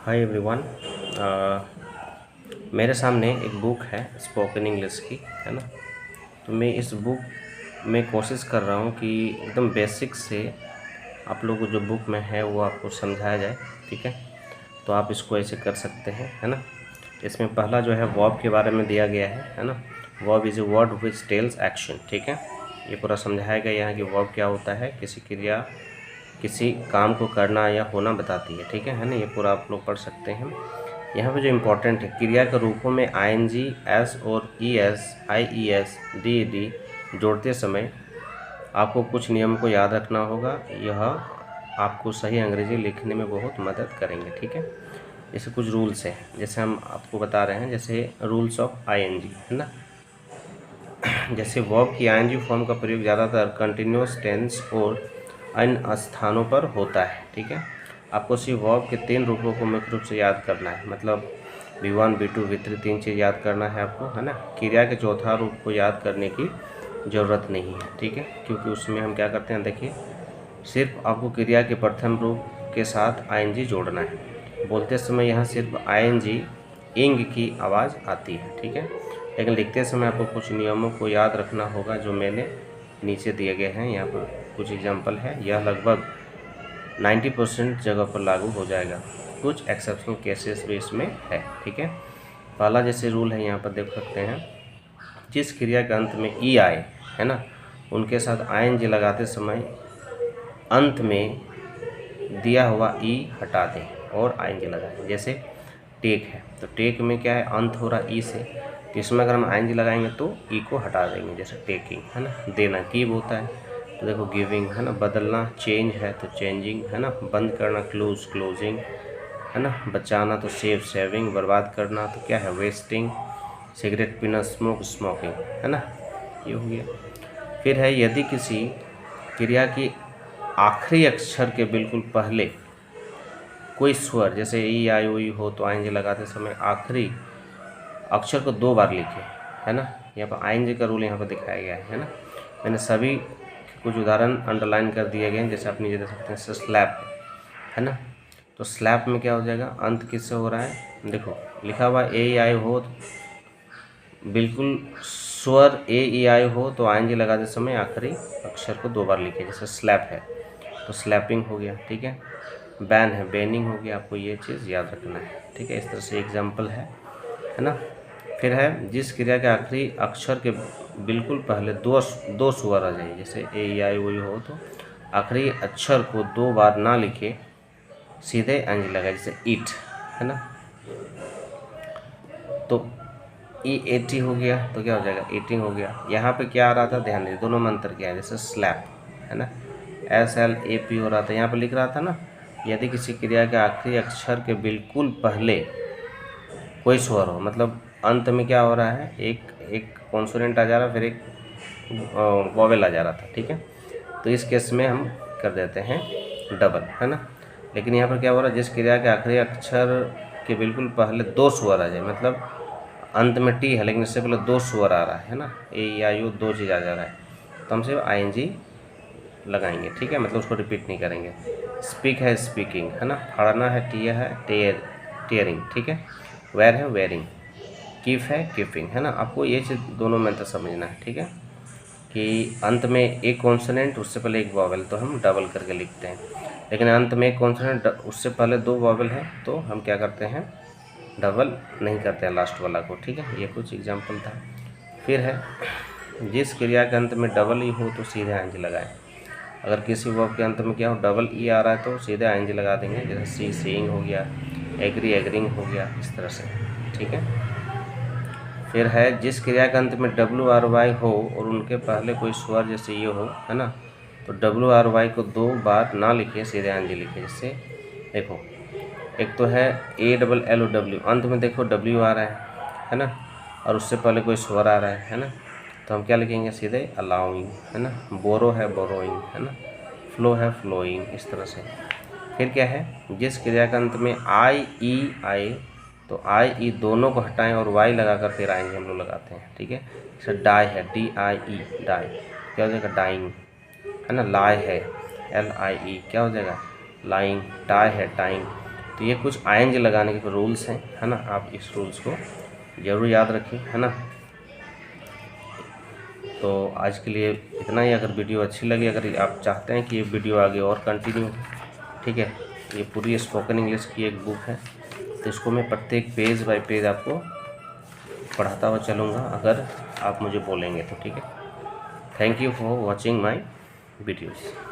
Hi everyone. मेरे सामने एक बुक है स्पोकन इंग्लिश की, है ना। तो मैं इस बुक में कोशिश कर रहा हूँ कि एकदम बेसिक से आप लोगों को जो बुक में है वो आपको समझाया जाए, ठीक है। तो आप इसको ऐसे कर सकते हैं, है ना। इसमें पहला जो है वर्ब के बारे में दिया गया है ना। Verb is a word which tells action, ठीक है। ये पूरा समझाया गया है कि वर्ब क्या होता है, किसी क्रिया किसी काम को करना या होना बताती है ना। ये पूरा आप लोग पढ़ सकते हैं। यहाँ पे जो इम्पोर्टेंट है, क्रिया के रूपों में आईएनजी, एस और ईएस, आईईएस, डीईडी जोड़ते समय आपको कुछ नियम को याद रखना होगा। यह आपको सही अंग्रेजी लिखने में बहुत मदद करेंगे, ठीक है। जैसे कुछ रूल्स हैं, जैसे हम आपको बता रहे हैं, जैसे रूल्स ऑफ आईएनजी, है ना। जैसे वर्ब की आईएनजी फॉर्म का प्रयोग ज़्यादातर कंटिन्यूस टेंस और अन्य स्थानों पर होता है, ठीक है। आपको सिर्फ वर्ब के 3 रूपों को मुख्य रूप से याद करना है, मतलब V1, V2, V3 3 चीज़ याद करना है आपको, है ना। क्रिया के चौथा रूप को याद करने की ज़रूरत नहीं है, ठीक है, क्योंकि उसमें हम क्या करते हैं, देखिए, सिर्फ आपको क्रिया के प्रथम रूप के साथ आईएनजी जोड़ना है। बोलते समय यहाँ सिर्फ आईएनजी इंग की आवाज़ आती है, ठीक है। लेकिन लिखते समय आपको कुछ नियमों को याद रखना होगा, जो मैंने नीचे दिए गए हैं। यहाँ पर कुछ एग्जाम्पल है, यह लगभग 90% जगह पर लागू हो जाएगा। कुछ एक्सेप्शनल केसेस भी इसमें है, ठीक है। पहला जैसे रूल है, यहाँ पर देख सकते हैं, जिस क्रिया के अंत में ई आए, है ना, उनके साथ आईएनजी लगाते समय अंत में दिया हुआ ई हटा दें और आईएनजी लगाएं। जैसे टेक है, तो टेक में क्या है, अंत हो रहा ई से, तो इसमें अगर हम आईएनजी लगाएंगे तो ई को हटा देंगे। जैसे टेकिंग, है ना, देना गिव होता है, तो देखो गिविंग, है ना। बदलना चेंज है तो चेंजिंग, है ना। बंद करना क्लोज, क्लोजिंग, है ना। बचाना तो सेव, सेविंग। बर्बाद करना तो क्या है, वेस्टिंग। सिगरेट पीना स्मोक, स्मोकिंग, है ना। ये हो गया। फिर है, यदि किसी क्रिया की आखिरी अक्षर के बिल्कुल पहले कोई स्वर, जैसे ई आई ओ यू हो, तो आईएनजी लगाते समय आखिरी अक्षर को 2 बार लिखे, है ना। यहाँ पर आईएनजी का रूल यहाँ पर दिखाया गया है ना। मैंने सभी कुछ उदाहरण अंडरलाइन कर दिए गए हैं, जैसे आप नीचे देख सकते हैं, स्लैप, है ना। तो स्लैप में क्या हो जाएगा, अंत किससे हो रहा है, देखो लिखा हुआ ए ई आई हो, बिल्कुल स्वर ए ई आई हो, तो आईएनजी लगाते समय आखिरी अक्षर को 2 बार लिखे, जैसे स्लैप है तो स्लैपिंग हो गया, ठीक है। बैन है, बैनिंग हो गया। आपको ये चीज़ याद रखना है, ठीक है। इस तरह से एग्जाम्पल है ना। फिर है, जिस क्रिया के आखिरी अक्षर के बिल्कुल पहले दो स्वर आ जाए, जैसे ए ई आई ओ यू हो, तो आखिरी अक्षर को 2 बार ना लिखे, सीधे एंज लगाए, जैसे ईट, है ना। तो ई ए टी हो गया, तो क्या हो जाएगा, ईटिंग हो गया। यहाँ पे क्या आ रहा था, ध्यान दीजिए, दोनों में अंतर क्या है, जैसे स्लैप, है ना, SLAP हो रहा था, यहाँ पे लिख रहा था ना, यदि किसी क्रिया के आखिरी अक्षर के बिल्कुल पहले कोई स्वर हो, मतलब अंत में क्या हो रहा है, एक कॉन्सोनेंट आ जा रहा, फिर एक वॉवेल आ जा रहा था, ठीक है। तो इस केस में हम कर देते हैं डबल, है ना। लेकिन यहाँ पर क्या हो रहा है, जिस क्रिया के आखिरी अक्षर के बिल्कुल पहले 2 स्वर आ जाए, मतलब अंत में टी है लेकिन इससे पहले 2 स्वर आ रहा है ना, ए या यू 2 चीज़ आ जा रहा है, तो हम सिर्फ आईएनजी लगाएंगे, ठीक है, मतलब उसको रिपीट नहीं करेंगे। स्पीक है, स्पीकिंग, है ना। फाड़ना है, टियर है, टेयरिंग, ठीक है। वेयर है, वेयरिंग। कीप है, कीपिंग, है ना। आपको ये चीज़ दोनों में अंतर समझना है, ठीक है, कि अंत में एक कॉन्सोनेंट, उससे पहले एक वॉवेल, तो हम डबल करके लिखते हैं। लेकिन अंत में एक कॉन्सोनेंट, उससे पहले 2 वॉवेल है, तो हम क्या करते हैं, डबल नहीं करते हैं लास्ट वाला को, ठीक है। ये कुछ एग्जाम्पल था। फिर है, जिस क्रिया के अंत में डबल ई हो तो सीधे आईएनजी लगाएं। अगर किसी वर्ब के अंत में क्या हो, डबल ई आ रहा है, तो सीधे आईएनजी लगा देंगे, जैसे सी, सीइंग हो गया, एग्री, एग्रिंग हो गया, इस तरह से, ठीक है। फिर है, जिस क्रिया के अंत में WRY हो और उनके पहले कोई स्वर, जैसे ये हो, है ना, तो WRY को 2 बार ना लिखे, सीधे आईएनजी लिखे। जैसे देखो, एक तो है ALLOW, अंत में देखो W आ रहा है ना, और उससे पहले कोई स्वर आ रहा है ना, तो हम क्या लिखेंगे, सीधे अलाउइंग, है ना। बोरो है, बोरोइंग, है ना। फ्लो है, फ्लोइंग, इस तरह से। फिर क्या है, जिस क्रिया के अंत में आई ई आए, तो आई ई दोनों को हटाएं और वाई लगाकर फिर आएंगे, हम लोग लगाते हैं, ठीक है। जैसे डाई है, DIE, डाई, क्या हो जाएगा, डाइंग, है ना। लाई है, LIE, क्या हो जाएगा, लाइंग। टाई है, टाइंग, तो तो ये कुछ आयंज लगाने के रूल्स हैं, है ना। आप इस रूल्स को ज़रूर याद रखें, है ना। तो आज के लिए इतना ही। अगर वीडियो अच्छी लगी, अगर आप चाहते हैं कि ये वीडियो आगे और कंटिन्यू, ठीक है, ये पूरी स्पोकन इंग्लिश की एक बुक है, तो इसको मैं प्रत्येक पेज बाय पेज आपको पढ़ाता हुआ चलूँगा, अगर आप मुझे बोलेंगे तो, ठीक है। Thank you for watching my videos.